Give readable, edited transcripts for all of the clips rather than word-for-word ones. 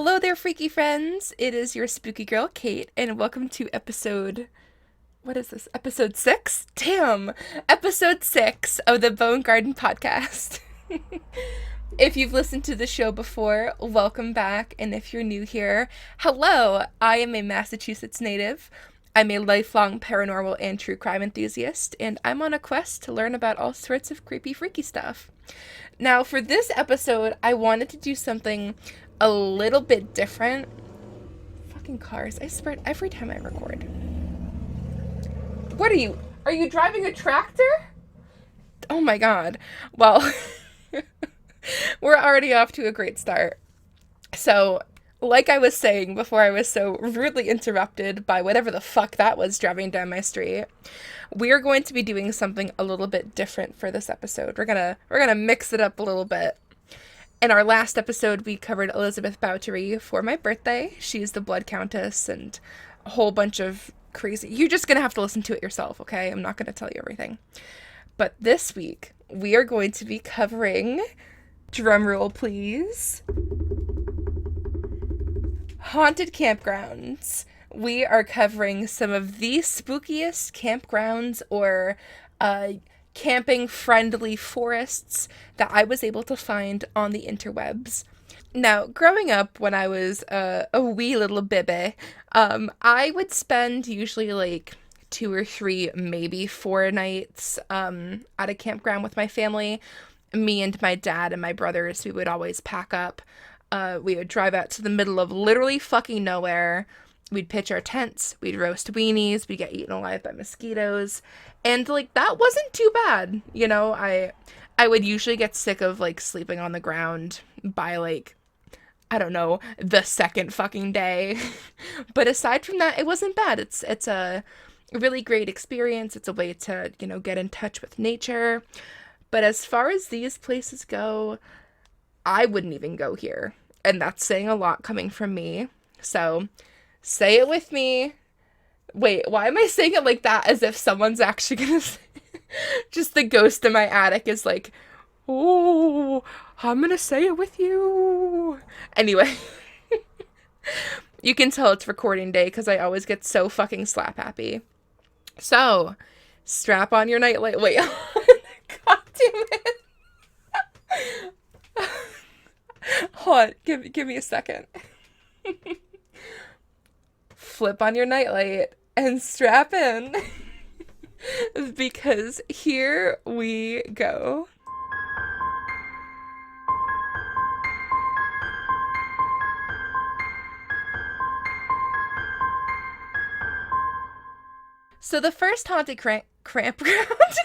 Hello there, freaky friends. It is your spooky girl, Kate, and welcome to episode. What is this? Episode 6? Damn! Episode 6 of the Bone Garden podcast. If you've listened to the show before, welcome back, and if you're new here, hello! I am a Massachusetts native. I'm a lifelong paranormal and true crime enthusiast, and I'm on a quest to learn about all sorts of creepy, freaky stuff. Now, for this episode, I wanted to do something a little bit different. Fucking cars. I swear, every time I record. What are you? Are you driving a tractor? Oh my god. Well, we're already off to a great start. So, like I was saying before I was so rudely interrupted by whatever the fuck that was driving down my street, we're going to be doing something a little bit different for this episode. We're gonna mix it up a little bit. In our last episode, we covered Elizabeth Bowtery for my birthday. She's the Blood Countess and a whole bunch of crazy... You're just going to have to listen to it yourself, okay? I'm not going to tell you everything. But this week, we are going to be covering... Drumroll, please. Haunted campgrounds. We are covering some of the spookiest campgrounds or... camping-friendly forests that I was able to find on the interwebs. Now, growing up when I was a wee little bebe, I would spend usually like 2 or 3, maybe 4 nights at a campground with my family. Me and my dad and my brothers, we would always pack up. We would drive out to the middle of literally fucking nowhere. We'd pitch our tents, we'd roast weenies, we'd get eaten alive by mosquitoes, and, like, that wasn't too bad, you know. I would usually get sick of, like, sleeping on the ground by, like, I don't know, the second fucking day, but aside from that, it wasn't bad. It's a really great experience. It's a way to, you know, get in touch with nature, but as far as these places go, I wouldn't even go here, and that's saying a lot coming from me, so... Say it with me. Wait, why am I saying it like that as if someone's actually gonna say just the ghost in my attic is like, oh, I'm gonna say it with you. Anyway, you can tell it's recording day because I always get so fucking slap happy. So, strap on your nightlight. Wait, god damn it. Hold on, give me a second. Flip on your nightlight and strap in because here we go. So the first haunted campground. Oh my god.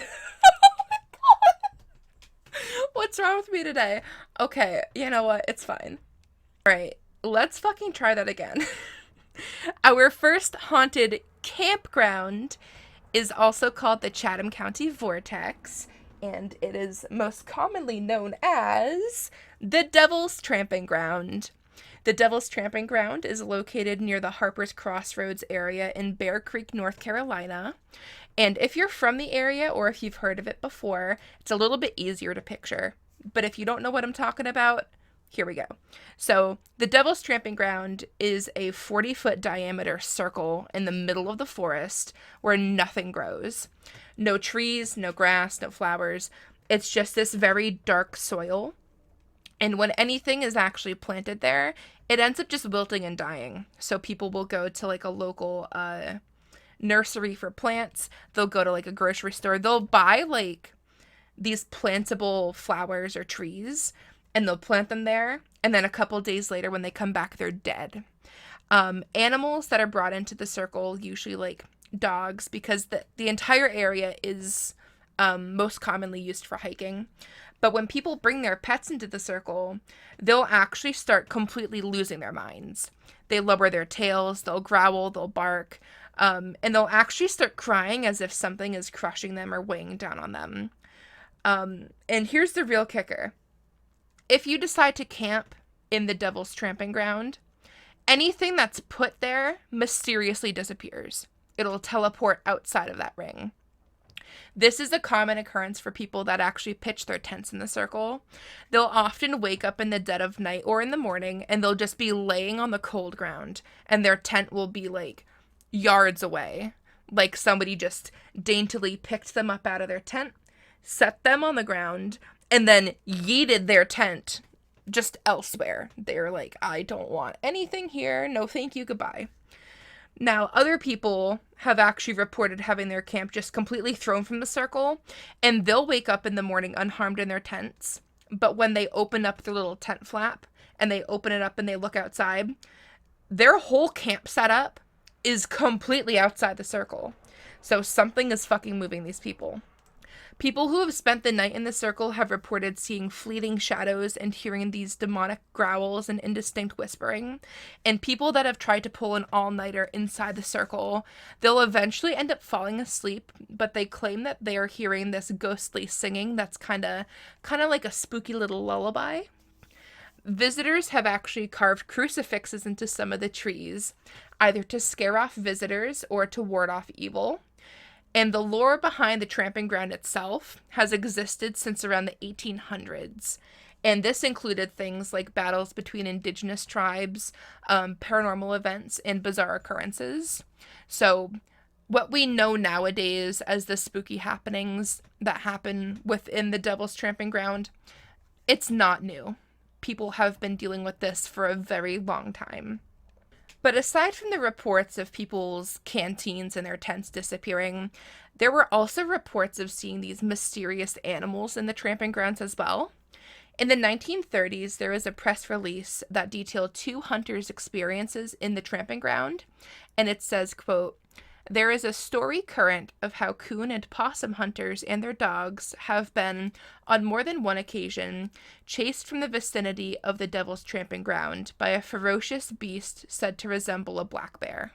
What's wrong with me today? Okay, you know what? It's fine. All right, let's fucking try that again. Our first haunted campground is also called the Chatham County Vortex, and it is most commonly known as the Devil's Tramping Ground. The Devil's Tramping Ground is located near the Harper's Crossroads area in Bear Creek, North Carolina. And if you're from the area or if you've heard of it before, it's a little bit easier to picture. But if you don't know what I'm talking about, here we go. So, the Devil's Tramping Ground is a 40-foot diameter circle in the middle of the forest where nothing grows. No trees, no grass, no flowers. It's just this very dark soil. And when anything is actually planted there, it ends up just wilting and dying. So people will go to like a local nursery for plants. They'll go to like a grocery store. They'll buy like these plantable flowers or trees, and they'll plant them there, and then a couple days later when they come back, they're dead. Animals that are brought into the circle, usually like dogs, because the entire area is most commonly used for hiking. But when people bring their pets into the circle, they'll actually start completely losing their minds. They lower their tails, they'll growl, they'll bark, and they'll actually start crying as if something is crushing them or weighing down on them. And here's the real kicker. If you decide to camp in the Devil's Tramping Ground, anything that's put there mysteriously disappears. It'll teleport outside of that ring. This is a common occurrence for people that actually pitch their tents in the circle. They'll often wake up in the dead of night or in the morning, and they'll just be laying on the cold ground, and their tent will be like yards away. Like somebody just daintily picked them up out of their tent, set them on the ground, and then yeeted their tent just elsewhere. They're like, I don't want anything here. No, thank you. Goodbye. Now, other people have actually reported having their camp just completely thrown from the circle, and they'll wake up in the morning unharmed in their tents. But when they open up their little tent flap and they open it up and they look outside, their whole camp setup is completely outside the circle. So something is fucking moving these people. People who have spent the night in the circle have reported seeing fleeting shadows and hearing these demonic growls and indistinct whispering. And people that have tried to pull an all-nighter inside the circle, they'll eventually end up falling asleep, but they claim that they are hearing this ghostly singing that's kind of like a spooky little lullaby. Visitors have actually carved crucifixes into some of the trees, either to scare off visitors or to ward off evil. And the lore behind the Tramping Ground itself has existed since around the 1800s. And this included things like battles between indigenous tribes, paranormal events, and bizarre occurrences. So what we know nowadays as the spooky happenings that happen within the Devil's Tramping Ground, it's not new. People have been dealing with this for a very long time. But aside from the reports of people's canteens and their tents disappearing, there were also reports of seeing these mysterious animals in the Tramping Grounds as well. In the 1930s, there was a press release that detailed 2 hunters' experiences in the Tramping Ground, and it says, quote, "There is a story current of how coon and possum hunters and their dogs have been, on more than one occasion, chased from the vicinity of the Devil's Tramping Ground by a ferocious beast said to resemble a black bear."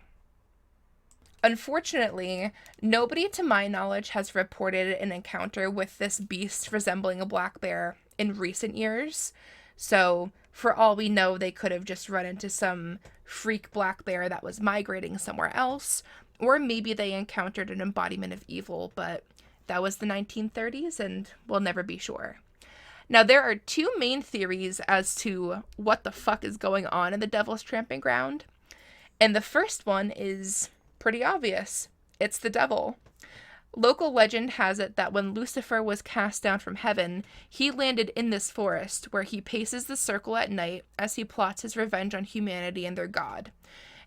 Unfortunately, nobody to my knowledge has reported an encounter with this beast resembling a black bear in recent years. So, for all we know, they could have just run into some freak black bear that was migrating somewhere else, or maybe they encountered an embodiment of evil, but that was the 1930s and we'll never be sure. Now, there are 2 main theories as to what the fuck is going on in the Devil's Tramping Ground. And the first one is pretty obvious. It's the devil. Local legend has it that when Lucifer was cast down from heaven, he landed in this forest where he paces the circle at night as he plots his revenge on humanity and their god.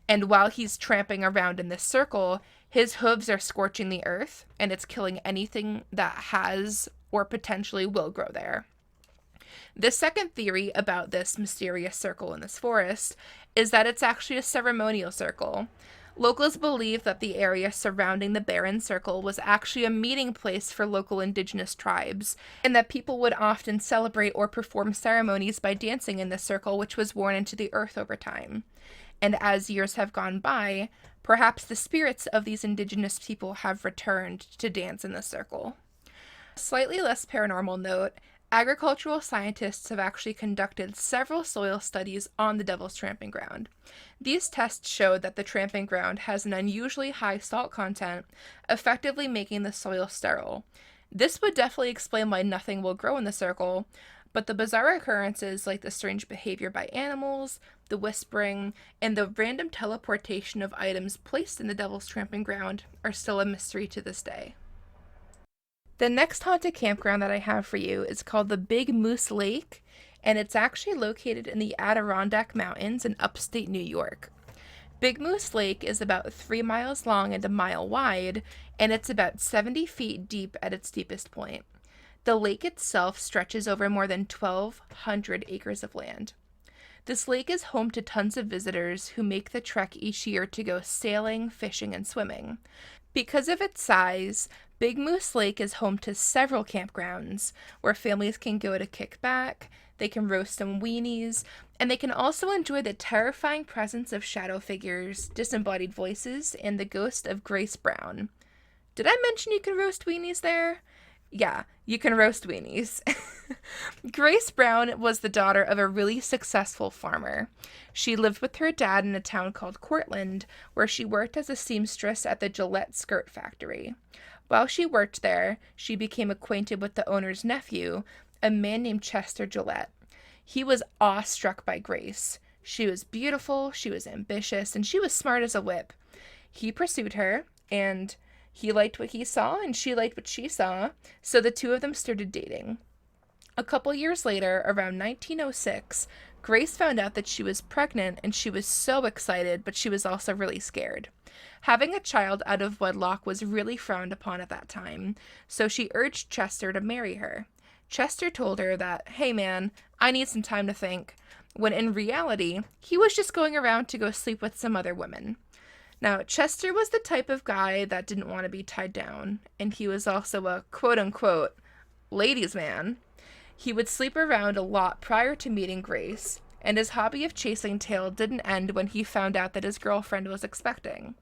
And while he's tramping around in this circle, his hooves are scorching the earth, and it's killing anything that has or potentially will grow there. The second theory about this mysterious circle in this forest is that it's actually a ceremonial circle. Locals believe that the area surrounding the barren circle was actually a meeting place for local indigenous tribes, and that people would often celebrate or perform ceremonies by dancing in this circle, which was worn into the earth over time. And as years have gone by, perhaps the spirits of these indigenous people have returned to dance in the circle. Slightly less paranormal note, agricultural scientists have actually conducted several soil studies on the Devil's Tramping Ground. These tests showed that the Tramping Ground has an unusually high salt content, effectively making the soil sterile. This would definitely explain why nothing will grow in the circle, but the bizarre occurrences like the strange behavior by animals, the whispering, and the random teleportation of items placed in the Devil's Tramping Ground are still a mystery to this day. The next haunted campground that I have for you is called the Big Moose Lake, and it's actually located in the Adirondack Mountains in upstate New York. Big Moose Lake is about 3 miles long and a mile wide, and it's about 70 feet deep at its deepest point. The lake itself stretches over more than 1,200 acres of land. This lake is home to tons of visitors who make the trek each year to go sailing, fishing, and swimming. Because of its size, Big Moose Lake is home to several campgrounds where families can go to kick back, they can roast some weenies, and they can also enjoy the terrifying presence of shadow figures, disembodied voices, and the ghost of Grace Brown. Did I mention you can roast weenies there? Yeah, you can roast weenies. Grace Brown was the daughter of a really successful farmer. She lived with her dad in a town called Cortland, where she worked as a seamstress at the Gillette skirt factory. While she worked there, she became acquainted with the owner's nephew, a man named Chester Gillette. He was awestruck by Grace. She was beautiful, she was ambitious, and she was smart as a whip. He pursued her, and he liked what he saw, and she liked what she saw, so the two of them started dating. A couple years later, around 1906, Grace found out that she was pregnant, and she was so excited, but she was also really scared. Having a child out of wedlock was really frowned upon at that time, so she urged Chester to marry her. Chester told her that, hey man, I need some time to think, when in reality, he was just going around to go sleep with some other women. Now, Chester was the type of guy that didn't want to be tied down, and he was also a quote-unquote ladies' man. He would sleep around a lot prior to meeting Grace, and his hobby of chasing tail didn't end when he found out that his girlfriend was expecting.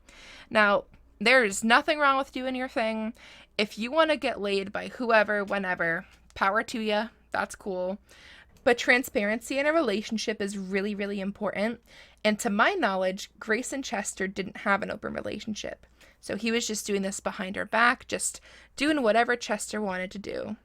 Now, there's nothing wrong with doing your thing. If you want to get laid by whoever, whenever, power to you, that's cool. But transparency in a relationship is really, really important. And to my knowledge, Grace and Chester didn't have an open relationship. So he was just doing this behind her back, just doing whatever Chester wanted to do.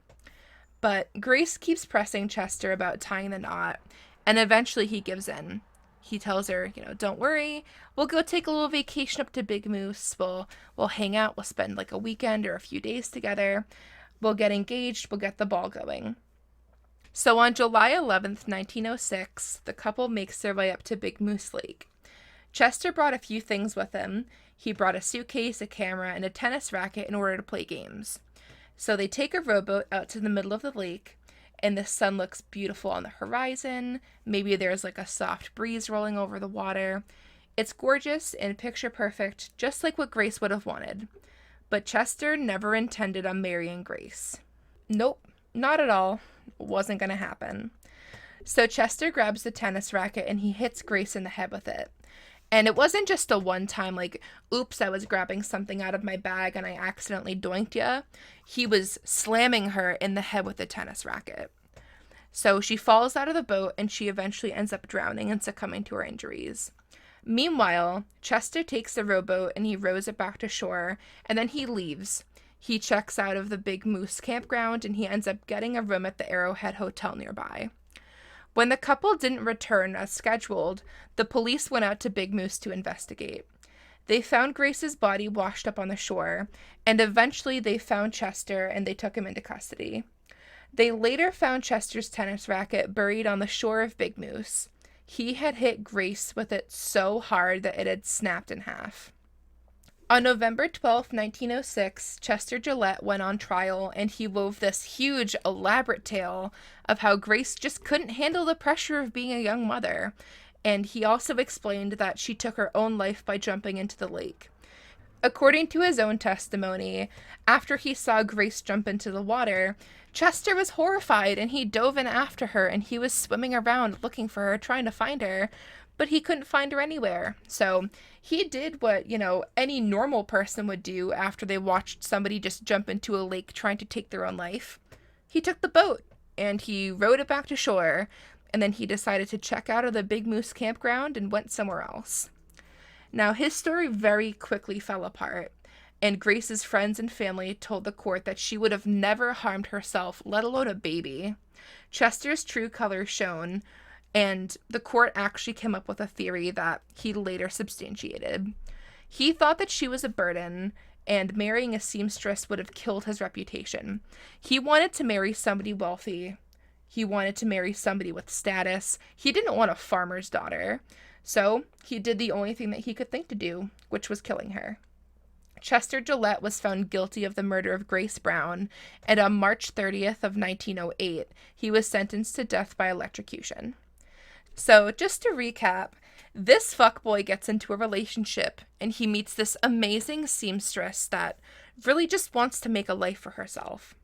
But Grace keeps pressing Chester about tying the knot, and eventually he gives in. He tells her, don't worry, we'll go take a little vacation up to Big Moose, we'll hang out, we'll spend like a weekend or a few days together, we'll get engaged, we'll get the ball going. So on July 11th, 1906, the couple makes their way up to Big Moose Lake. Chester brought a few things with him. He brought a suitcase, a camera, and a tennis racket in order to play games. So they take a rowboat out to the middle of the lake, and the sun looks beautiful on the horizon. Maybe there's like a soft breeze rolling over the water. It's gorgeous and picture perfect, just like what Grace would have wanted. But Chester never intended on marrying Grace. Nope, not at all. Wasn't going to happen. So Chester grabs the tennis racket and he hits Grace in the head with it. And it wasn't just a one-time, like, oops, I was grabbing something out of my bag and I accidentally doinked ya. He was slamming her in the head with the tennis racket. So she falls out of the boat and she eventually ends up drowning and succumbing to her injuries. Meanwhile, Chester takes the rowboat and he rows it back to shore, and then he leaves. He checks out of the Big Moose campground and he ends up getting a room at the Arrowhead Hotel nearby. When the couple didn't return as scheduled, the police went out to Big Moose to investigate. They found Grace's body washed up on the shore, and eventually they found Chester and they took him into custody. They later found Chester's tennis racket buried on the shore of Big Moose. He had hit Grace with it so hard that it had snapped in half. On November 12, 1906, Chester Gillette went on trial, and he wove this huge, elaborate tale of how Grace just couldn't handle the pressure of being a young mother, and he also explained that she took her own life by jumping into the lake. According to his own testimony, after he saw Grace jump into the water, Chester was horrified, and he dove in after her, and he was swimming around looking for her, trying to find her, but he couldn't find her anywhere. So he did what, any normal person would do after they watched somebody just jump into a lake trying to take their own life. He took the boat and he rowed it back to shore, and then he decided to check out of the Big Moose campground and went somewhere else. Now, his story very quickly fell apart, and Grace's friends and family told the court that she would have never harmed herself, let alone a baby. Chester's true colors shone, and the court actually came up with a theory that he later substantiated. He thought that she was a burden, and marrying a seamstress would have killed his reputation. He wanted to marry somebody wealthy. He wanted to marry somebody with status. He didn't want a farmer's daughter. So he did the only thing that he could think to do, which was killing her. Chester Gillette was found guilty of the murder of Grace Brown, and on March 30th of 1908, he was sentenced to death by electrocution. So, just to recap, this fuckboy gets into a relationship, and he meets this amazing seamstress that really just wants to make a life for herself.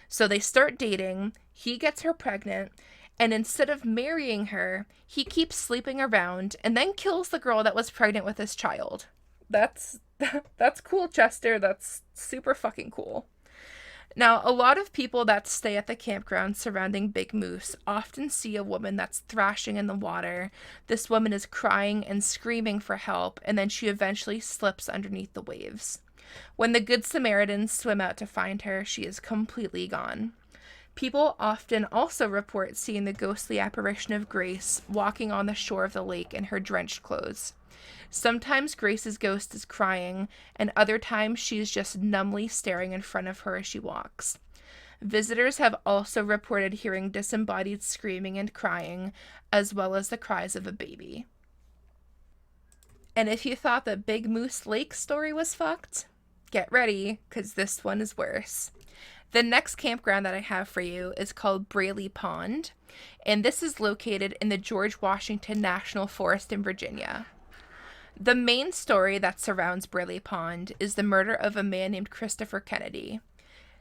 So they start dating, he gets her pregnant, and instead of marrying her, he keeps sleeping around and then kills the girl that was pregnant with his child. That's cool, Chester. That's super fucking cool. Now, a lot of people that stay at the campground surrounding Big Moose often see a woman that's thrashing in the water. This woman is crying and screaming for help, and then she eventually slips underneath the waves. When the Good Samaritans swim out to find her, she is completely gone. People often also report seeing the ghostly apparition of Grace walking on the shore of the lake in her drenched clothes. Sometimes Grace's ghost is crying, and other times she's just numbly staring in front of her as she walks. Visitors have also reported hearing disembodied screaming and crying, as well as the cries of a baby. And if you thought the Big Moose Lake story was fucked, get ready, because this one is worse. The next campground that I have for you is called Braley Pond, and this is located in the George Washington National Forest in Virginia. The main story that surrounds Braley Pond is the murder of a man named Christopher Kennedy.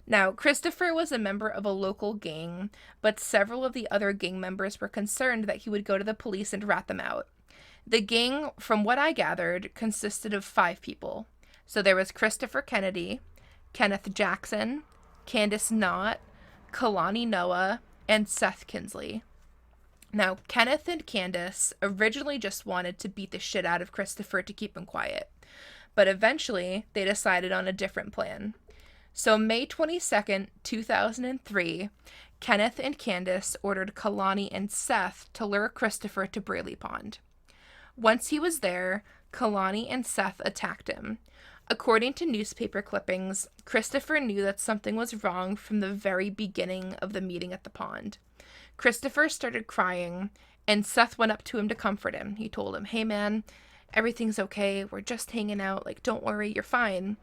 Now, Christopher was a member of a local gang, but several of the other gang members were concerned that he would go to the police and rat them out. The gang, from what I gathered, consisted of 5 people. So there was Christopher Kennedy, Kenneth Jackson, Candace Knott, Kalani Noah, and Seth Kinsley. Now, Kenneth and Candace originally just wanted to beat the shit out of Christopher to keep him quiet, but eventually they decided on a different plan. So May 22nd, 2003, Kenneth and Candace ordered Kalani and Seth to lure Christopher to Braley Pond. Once he was there, Kalani and Seth attacked him. According to newspaper clippings, Christopher knew that something was wrong from the very beginning of the meeting at the pond. Christopher started crying, and Seth went up to him to comfort him. He told him, "Hey man, everything's okay. We're just hanging out. Like, don't worry, you're fine."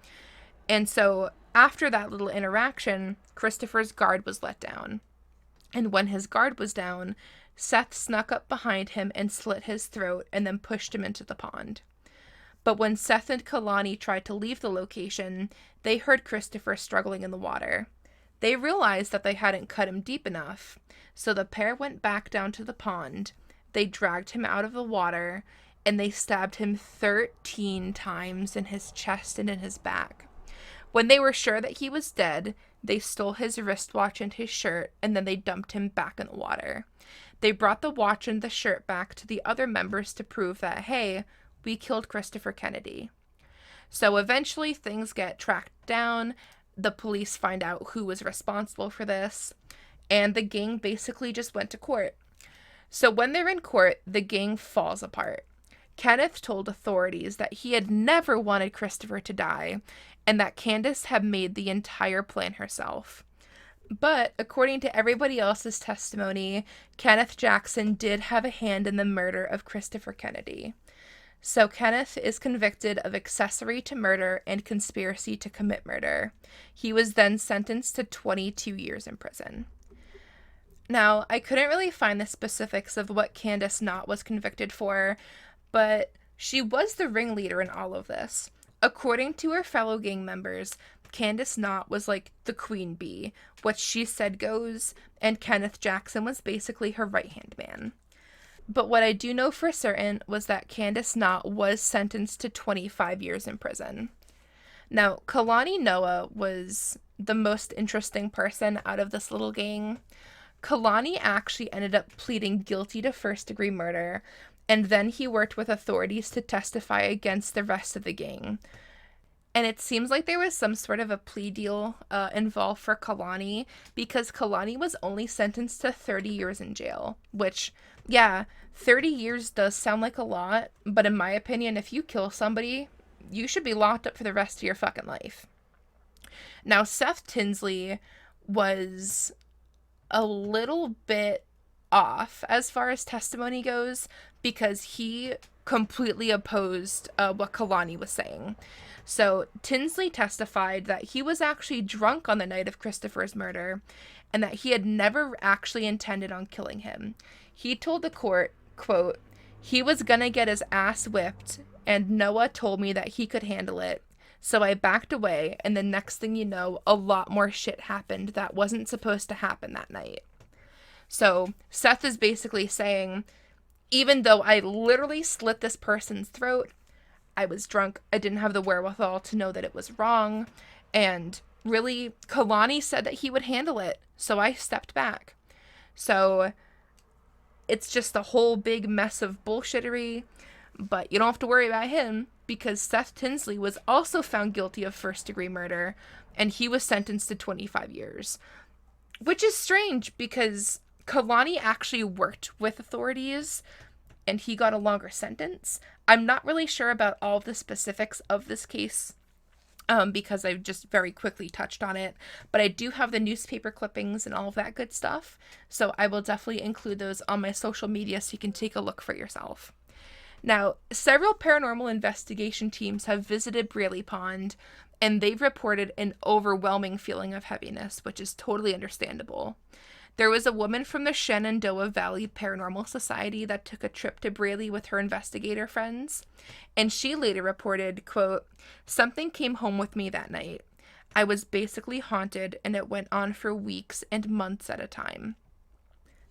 And so after that little interaction, Christopher's guard was let down. And when his guard was down, Seth snuck up behind him and slit his throat and then pushed him into the pond. But when Seth and Kalani tried to leave the location, they heard Christopher struggling in the water. They realized that they hadn't cut him deep enough, so the pair went back down to the pond. They dragged him out of the water, and they stabbed him 13 times in his chest and in his back. When they were sure that he was dead, they stole his wristwatch and his shirt, and then they dumped him back in the water. They brought the watch and the shirt back to the other members to prove that, hey, we killed Christopher Kennedy. So eventually things get tracked down. The police find out who was responsible for this, and the gang basically just went to court. So when they're in court, the gang falls apart. Kenneth told authorities that he had never wanted Christopher to die, and that Candace had made the entire plan herself. But according to everybody else's testimony, Kenneth Jackson did have a hand in the murder of Christopher Kennedy. So Kenneth is convicted of accessory to murder and conspiracy to commit murder. He was then sentenced to 22 years in prison. Now, I couldn't really find the specifics of what Candace Knott was convicted for, but she was the ringleader in all of this. According to her fellow gang members, Candace Knott was like the queen bee. What she said goes, and Kenneth Jackson was basically her right-hand man. But what I do know for certain was that Candace Knott was sentenced to 25 years in prison. Now, Kalani Noah was the most interesting person out of this little gang. Kalani actually ended up pleading guilty to first-degree murder, and then he worked with authorities to testify against the rest of the gang. And it seems like there was some sort of a plea deal involved for Kalani, because Kalani was only sentenced to 30 years in jail, which, yeah, 30 years does sound like a lot, but in my opinion, if you kill somebody, you should be locked up for the rest of your fucking life. Now, Seth Tinsley was a little bit off as far as testimony goes, because he completely opposed what Kalani was saying. So Tinsley testified that he was actually drunk on the night of Christopher's murder, and that he had never actually intended on killing him. He told the court, quote, "He was gonna get his ass whipped, and Noah told me that he could handle it. So I backed away, and the next thing you know, a lot more shit happened that wasn't supposed to happen that night." So Seth is basically saying, even though I literally slit this person's throat, I was drunk, I didn't have the wherewithal to know that it was wrong, and really, Kalani said that he would handle it, so I stepped back. So it's just a whole big mess of bullshittery, But you don't have to worry about him, because Seth Tinsley was also found guilty of first-degree murder, and he was sentenced to 25 years. Which is strange, because Kalani actually worked with authorities, and he got a longer sentence. I'm not really sure about all the specifics of this case, because I just very quickly touched on it. But I do have the newspaper clippings and all of that good stuff, so I will definitely include those on my social media so you can take a look for yourself. Now, several paranormal investigation teams have visited Braley Pond, and they've reported an overwhelming feeling of heaviness, which is totally understandable. There was a woman from the Shenandoah Valley Paranormal Society that took a trip to Braley with her investigator friends, and she later reported, quote, "Something came home with me that night. I was basically haunted, and it went on for weeks and months at a time."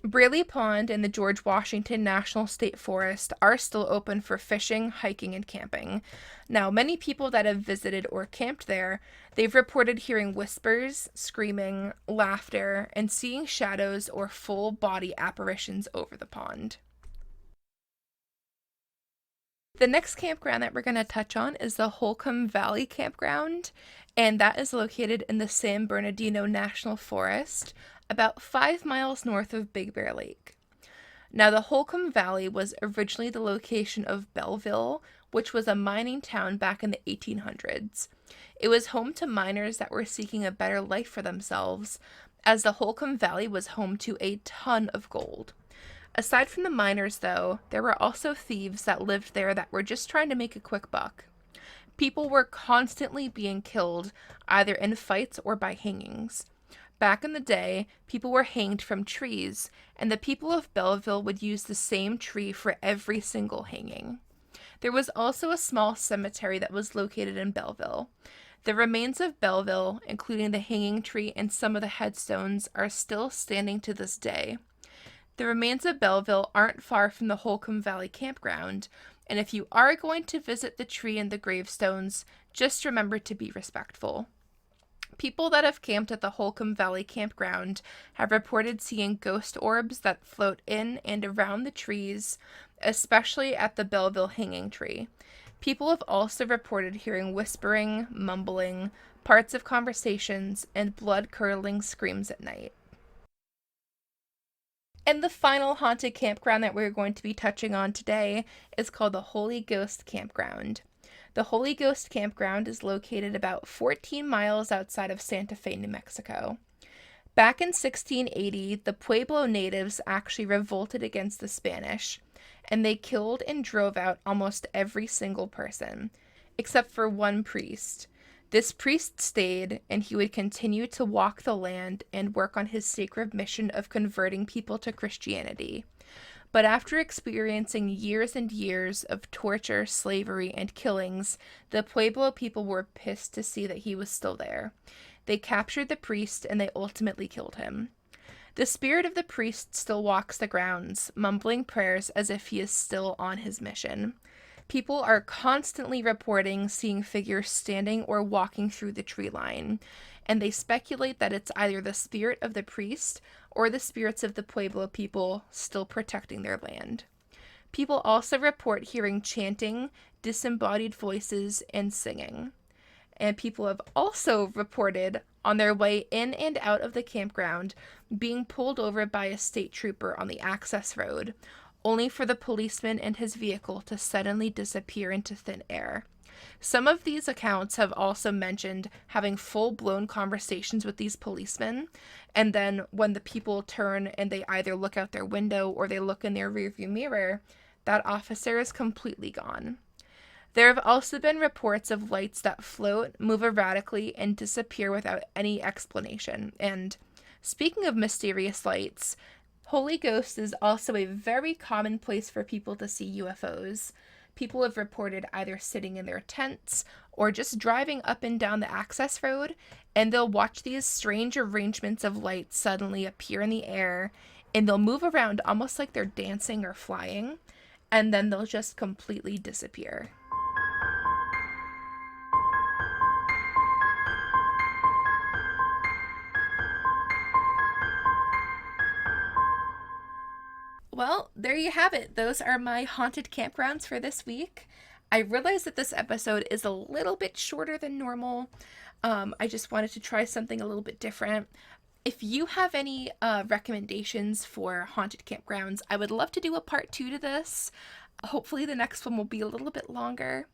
Braley Pond and the George Washington National State Forest are still open for fishing, hiking, and camping. Now, many people that have visited or camped there, they've reported hearing whispers, screaming, laughter, and seeing shadows or full body apparitions over the pond. The next campground that we're going to touch on is the Holcomb Valley Campground, and that is located in the San Bernardino National Forest, about 5 miles north of Big Bear Lake. Now, the Holcomb Valley was originally the location of Belleville, which was a mining town back in the 1800s. It was home to miners that were seeking a better life for themselves, as the Holcomb Valley was home to a ton of gold. Aside from the miners, though, there were also thieves that lived there that were just trying to make a quick buck. People were constantly being killed, either in fights or by hangings. Back in the day, people were hanged from trees, and the people of Belleville would use the same tree for every single hanging. There was also a small cemetery that was located in Belleville. The remains of Belleville, including the hanging tree and some of the headstones, are still standing to this day. The remains of Belleville aren't far from the Holcomb Valley Campground, and if you are going to visit the tree and the gravestones, just remember to be respectful. People that have camped at the Holcomb Valley Campground have reported seeing ghost orbs that float in and around the trees, especially at the Belleville hanging tree. People have also reported hearing whispering, mumbling, parts of conversations, and blood-curdling screams at night. And the final haunted campground that we're going to be touching on today is called the Holy Ghost Campground. The Holy Ghost Campground is located about 14 miles outside of Santa Fe, New Mexico. Back in 1680, the Pueblo natives actually revolted against the Spanish, and they killed and drove out almost every single person, except for one priest. This priest stayed, and he would continue to walk the land and work on his sacred mission of converting people to Christianity. But after experiencing years and years of torture, slavery, and killings, the Pueblo people were pissed to see that he was still there. They captured the priest, and they ultimately killed him. The spirit of the priest still walks the grounds, mumbling prayers as if he is still on his mission. People are constantly reporting seeing figures standing or walking through the tree line, and they speculate that it's either the spirit of the priest or the spirits of the Pueblo people still protecting their land. People also report hearing chanting, disembodied voices, and singing. And people have also reported on their way in and out of the campground being pulled over by a state trooper on the access road, only for the policeman and his vehicle to suddenly disappear into thin air. Some of these accounts have also mentioned having full-blown conversations with these policemen, and then when the people turn and they either look out their window or they look in their rearview mirror, that officer is completely gone. There have also been reports of lights that float, move erratically, and disappear without any explanation. And speaking of mysterious lights, Holy Ghost is also a very common place for people to see UFOs. People have reported either sitting in their tents or just driving up and down the access road, and they'll watch these strange arrangements of light suddenly appear in the air, and they'll move around almost like they're dancing or flying, and then they'll just completely disappear. Well, there you have it. Those are my haunted campgrounds for this week. I realize that this episode is a little bit shorter than normal. I just wanted to try something a little bit different. If you have any recommendations for haunted campgrounds, I would love to do a part 2 to this. Hopefully the next one will be a little bit longer.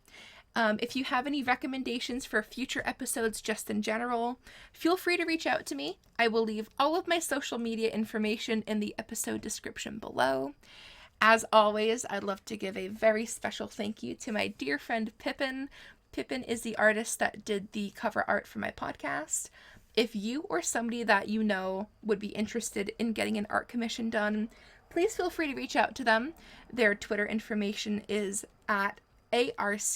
If you have any recommendations for future episodes just in general, feel free to reach out to me. I will leave all of my social media information in the episode description below. As always, I'd love to give a very special thank you to my dear friend Pippin. Pippin is the artist that did the cover art for my podcast. If you or somebody that you know would be interested in getting an art commission done, please feel free to reach out to them. Their Twitter information is at ARCHERKASAI.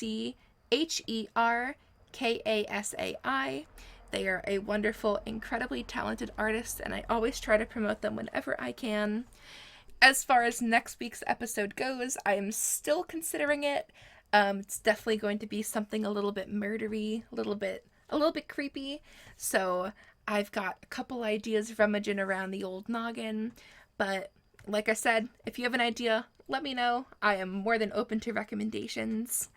They are a wonderful, incredibly talented artist, and I always try to promote them whenever I can. As far as next week's episode goes, I am still considering it. It's definitely going to be something a little bit murdery, a little bit creepy. So I've got a couple ideas rummaging around the old noggin. But like I said, if you have an idea, let me know. I am more than open to recommendations.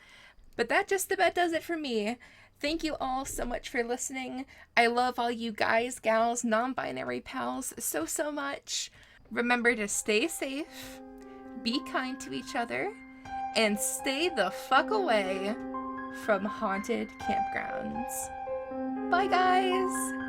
But that just about does it for me. Thank you all so much for listening. I love all you guys, gals, non-binary pals so much. Remember to stay safe, be kind to each other, and stay the fuck away from haunted campgrounds. Bye, guys!